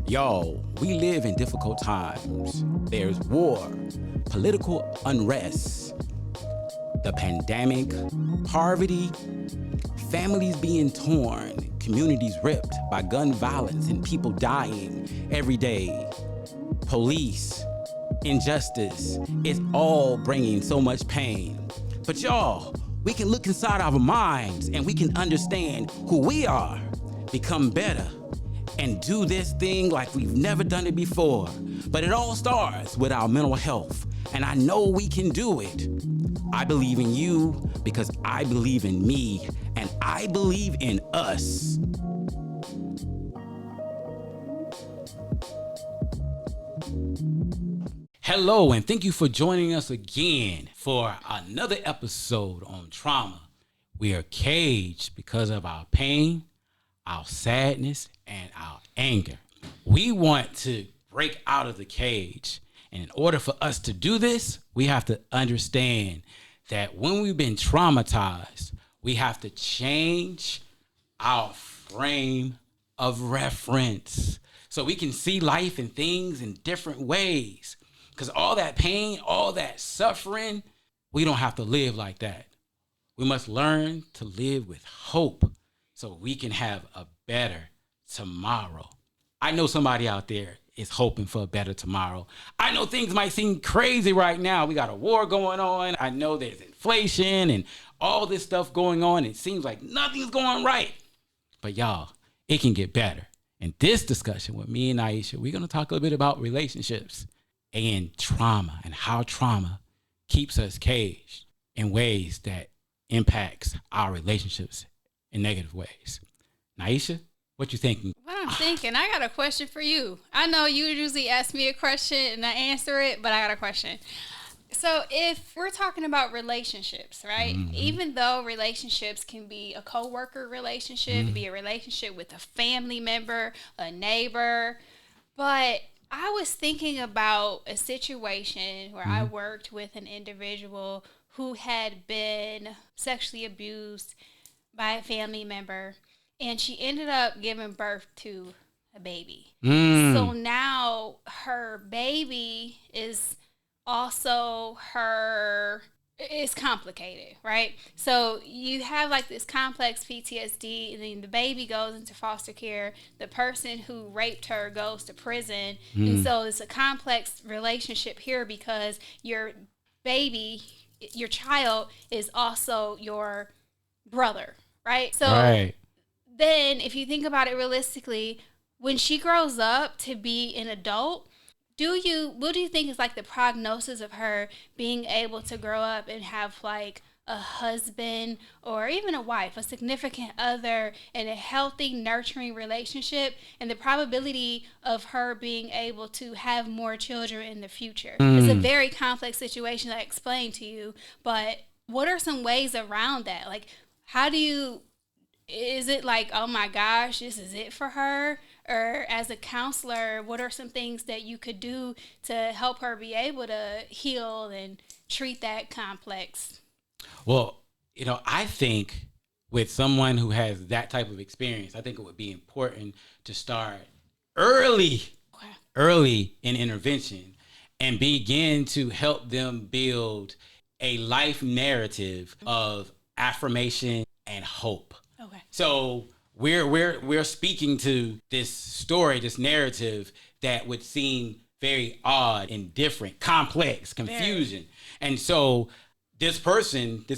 Y'all, we live in difficult times. There's war, political unrest, the pandemic, poverty, families being torn, communities ripped by gun violence and people dying every day, police, injustice. It's all bringing so much pain. But y'all, we can look inside our minds and we can understand who we are, become better, and do this thing like we've never done it before. But it all starts with our mental health, and I know we can do it. I believe in you because I believe in me, and I believe in us. Hello, and thank you for joining us again for another episode on trauma. We are caged because of our pain, our sadness, and our anger. We want to break out of the cage. And in order for us to do this, we have to understand that when we've been traumatized, we have to change our frame of reference so we can see life and things in different ways. Because all that pain, all that suffering, we don't have to live like that. We must learn to live with hope so we can have a better tomorrow. I know somebody out there is hoping for a better tomorrow. I know things might seem crazy right now. We got a war going on. I know there's inflation and all this stuff going on. It seems like nothing's going right. But y'all, it can get better. In this discussion with me and Niesha, we're going to talk a little bit about relationships and trauma and how trauma keeps us caged in ways that impacts our relationships in negative ways. Niesha, what you thinking? What I'm thinking, I got a question for you. I know you usually ask me a question and I answer it, but I got a question. So if we're talking about relationships, right? Mm-hmm. Even though relationships can be a coworker relationship, be a relationship with a family member, a neighbor, but I was thinking about a situation where I worked with an individual who had been sexually abused by a family member, and she ended up giving birth to a baby. So now her baby is also it's complicated, right? So you have like this complex PTSD, and then the baby goes into foster care. The person who raped her goes to prison. And so it's a complex relationship here because your baby, your child, is also your brother, right? So then if you think about it realistically, when she grows up to be an adult, what do you think is like the prognosis of her being able to grow up and have like a husband or even a wife, a significant other, and a healthy, nurturing relationship, and the probability of her being able to have more children in the future? It's a very complex situation I explained to you, but what are some ways around that? Like, is it like, oh my gosh, this is it for her? Or as a counselor, what are some things that you could do to help her be able to heal and treat that complex? Well, I think with someone who has that type of experience, I think it would be important to start early in intervention and begin to help them build a life narrative of affirmation and hope. Okay. So we're speaking to this story, this narrative that would seem very odd and different, complex, confusion. And so this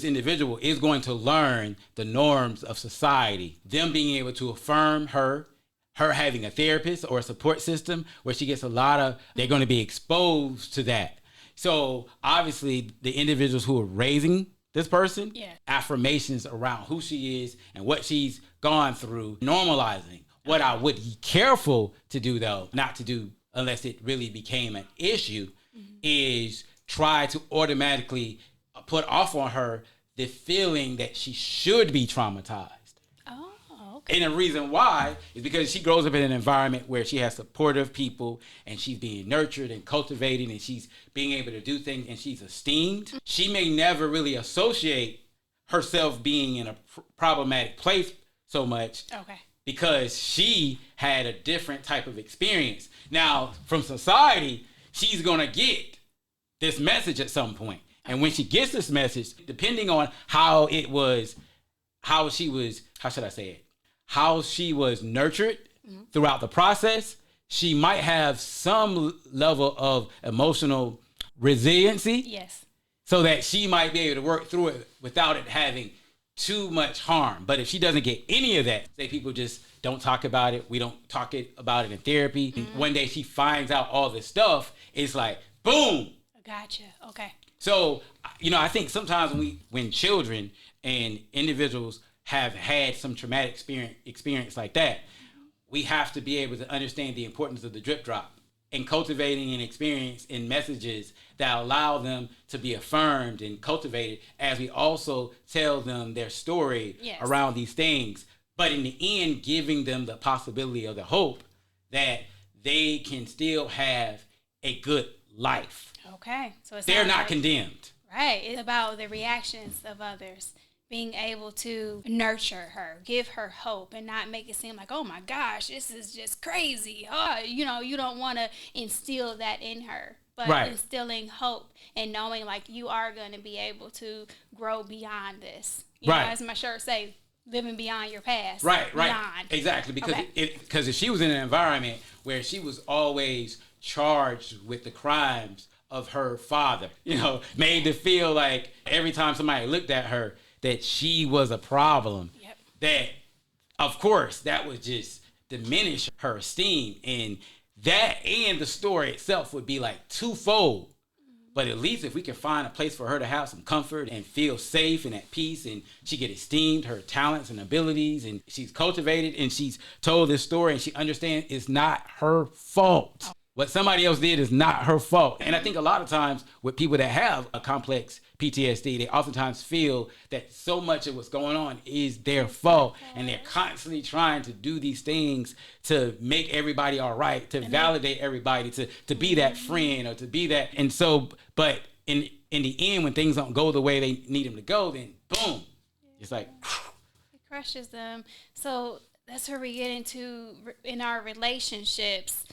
individual is going to learn the norms of society, them being able to affirm her having a therapist or a support system where she gets they're going to be exposed to that. So obviously the individuals who are raising this person, affirmations around who she is and what she's gone through, normalizing. What I would be careful to do, though, not to do unless it really became an issue, is try to automatically put off on her the feeling that she should be traumatized. And the reason why is because she grows up in an environment where she has supportive people and she's being nurtured and cultivated and she's being able to do things and she's esteemed. She may never really associate herself being in a problematic place so much. Okay. Because she had a different type of experience. Now, from society, she's going to get this message at some point. And when she gets this message, depending on how she was nurtured throughout the process, she might have some level of emotional resiliency. Yes. So that she might be able to work through it without it having too much harm. But if she doesn't get any of that, say people just don't talk about it, we don't talk about it in therapy. Mm-hmm. One day she finds out all this stuff, it's like, boom. Gotcha. Okay. So, I think sometimes when children and individuals have had some traumatic experience like that, we have to be able to understand the importance of the drip drop and cultivating an experience in messages that allow them to be affirmed and cultivated as we also tell them their story around these things. But in the end, giving them the possibility of the hope that they can still have a good life. Okay. So they're not condemned. Right. It's about the reactions of others. Being able to nurture her, give her hope, and not make it seem like, oh my gosh, this is just crazy. Oh, you don't want to instill that in her, but instilling hope and knowing like you are going to be able to grow beyond this. You know, as my shirt say, living beyond your past. Right. Beyond. Exactly. Because if she was in an environment where she was always charged with the crimes of her father, made to feel like every time somebody looked at her, that she was a problem, that, of course, that would just diminish her esteem. And that and the story itself would be like twofold. But at least if we can find a place for her to have some comfort and feel safe and at peace, and she get esteemed, her talents and abilities, and she's cultivated and she's told this story and she understands it's not her fault. What somebody else did is not her fault. And I think a lot of times with people that have a complex PTSD, they oftentimes feel that so much of what's going on is their fault. And they're constantly trying to do these things to make everybody all right, to validate everybody, to be that friend or to be that. And so, but in the end, when things don't go the way they need them to go, then boom, it's like. It crushes them. So that's where we get into, in our relationships,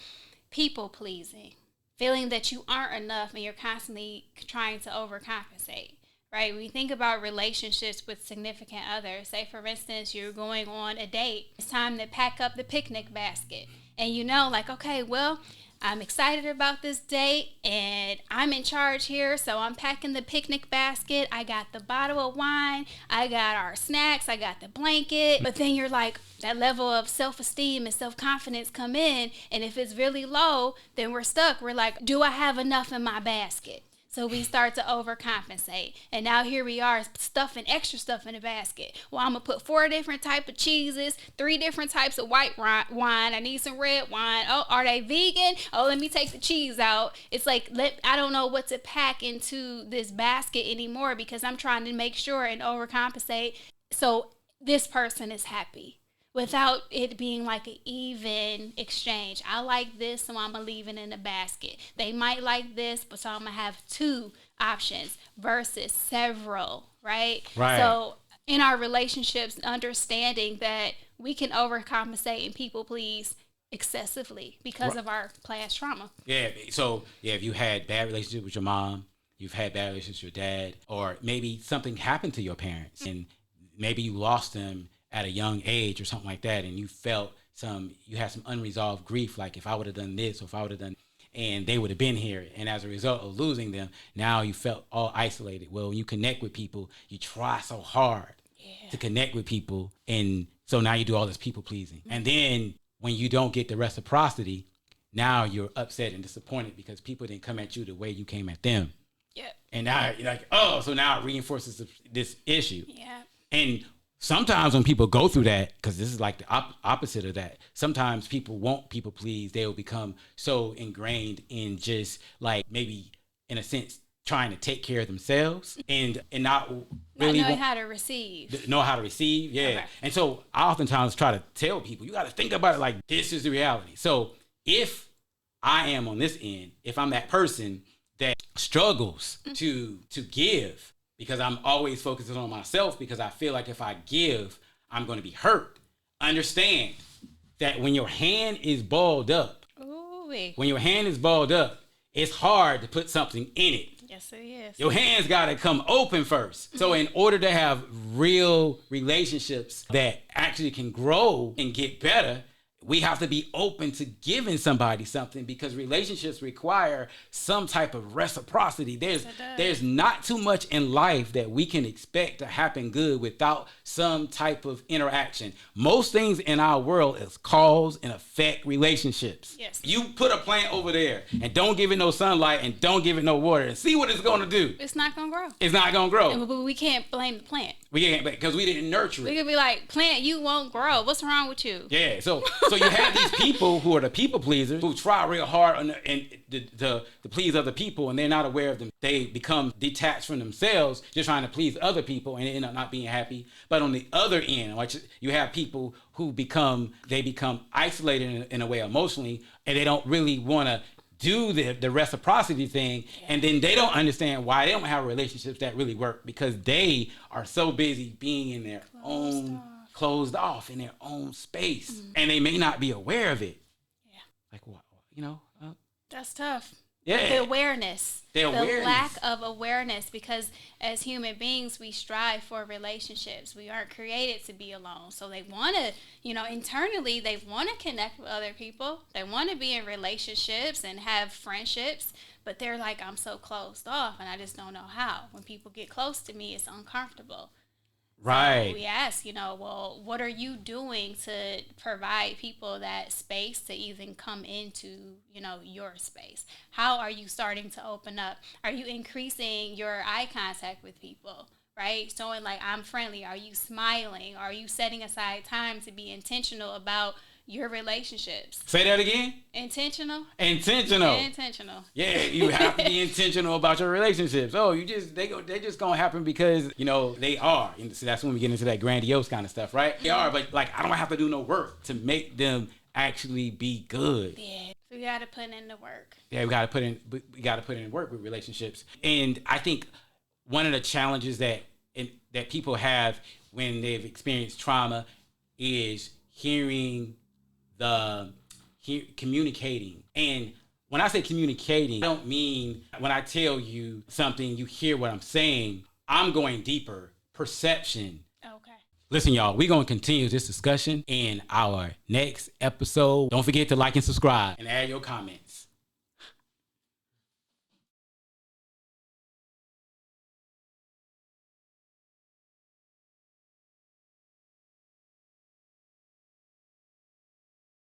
people pleasing, feeling that you aren't enough and you're constantly trying to overcompensate, right? When you think about relationships with significant others, say for instance, you're going on a date, it's time to pack up the picnic basket. And like, okay, well, I'm excited about this date and I'm in charge here. So I'm packing the picnic basket. I got the bottle of wine. I got our snacks. I got the blanket. But then you're like, that level of self-esteem and self-confidence come in. And if it's really low, then we're stuck. We're like, do I have enough in my basket? So we start to overcompensate. And now here we are stuffing extra stuff in the basket. Well, I'm going to put 4 different types of cheeses, 3 different types of white wine. I need some red wine. Oh, are they vegan? Oh, let me take the cheese out. It's like, I don't know what to pack into this basket anymore because I'm trying to make sure and overcompensate so this person is happy, without it being like an even exchange. I like this, so I'm going to leave it in the basket. They might like this, but so I'm going to have 2 options versus several, right? So in our relationships, understanding that we can overcompensate and people please excessively because of our past trauma. Yeah, so if you had bad relationship with your mom, you've had bad relationships with your dad, or maybe something happened to your parents and maybe you lost them at a young age or something like that, and you had some unresolved grief, like if I would have done this or if I would have done, and they would have been here, and as a result of losing them, now you felt all isolated. Well, when you connect with people, you try so hard to connect with people, and so now you do all this people pleasing. And then when you don't get the reciprocity, now you're upset and disappointed because people didn't come at you the way you came at them. And now you're like, oh, so now it reinforces this issue. And sometimes when people go through that, because this is like the opposite of that, sometimes people won't people please. They'll become so ingrained in just like maybe in a sense trying to take care of themselves and not really know how to receive. Okay. And so I oftentimes try to tell people, you got to think about it like this is the reality. So if I am on this end, if I'm that person that struggles to give, because I'm always focusing on myself because I feel like if I give, I'm going to be hurt. understand that when your hand is balled up, Ooh-wee. when your hand is balled up, it's hard to put something in it. Yes, it is. Your hands got to come open first. So in order to have real relationships that actually can grow and get better, we have to be open to giving somebody something, because relationships require some type of reciprocity. There's not too much in life that we can expect to happen good without some type of interaction. Most things in our world is cause and effect relationships. Yes. You put a plant over there and don't give it no sunlight and don't give it no water and see what it's going to do. It's not going to grow. It's not going to grow. But we can't blame the plant. We can't, because we didn't nurture it. We could be like, plant, you won't grow. What's wrong with you? Yeah, so you have these people who are the people pleasers who try real hard to please other people, and they're not aware of them. They become detached from themselves, just trying to please other people, and they end up not being happy. But on the other end, like, you have people who become isolated in a way emotionally, and they don't really want to do the reciprocity thing, and then they don't understand why they don't have relationships that really work, because they are so busy being in their closed off in their own space, and they may not be aware of it. Yeah, like what, that's tough. Yeah, the awareness, the awareness. Lack of awareness, because as human beings, we strive for relationships. We aren't created to be alone. So they want to, internally, they want to connect with other people. They want to be in relationships and have friendships, but they're like, I'm so closed off and I just don't know how. When people get close to me, it's uncomfortable. Right. So we ask, well, what are you doing to provide people that space to even come into, your space? How are you starting to open up? Are you increasing your eye contact with people, right? Showing like, I'm friendly. Are you smiling? Are you setting aside time to be intentional about your relationships? Say that again. Intentional. Yeah, you have to be intentional about your relationships. Oh, they're just gonna happen because they are. And so that's when we get into that grandiose kind of stuff, right? They are, but like, I don't have to do no work to make them actually be good. Yeah, so we gotta put in the work. Yeah, we gotta put in work with relationships. And I think one of the challenges that people have when they've experienced trauma is communicating. And when I say communicating, I don't mean when I tell you something, you hear what I'm saying. I'm going deeper. Perception. Okay. Listen, y'all, we're going to continue this discussion in our next episode. Don't forget to like and subscribe and add your comments.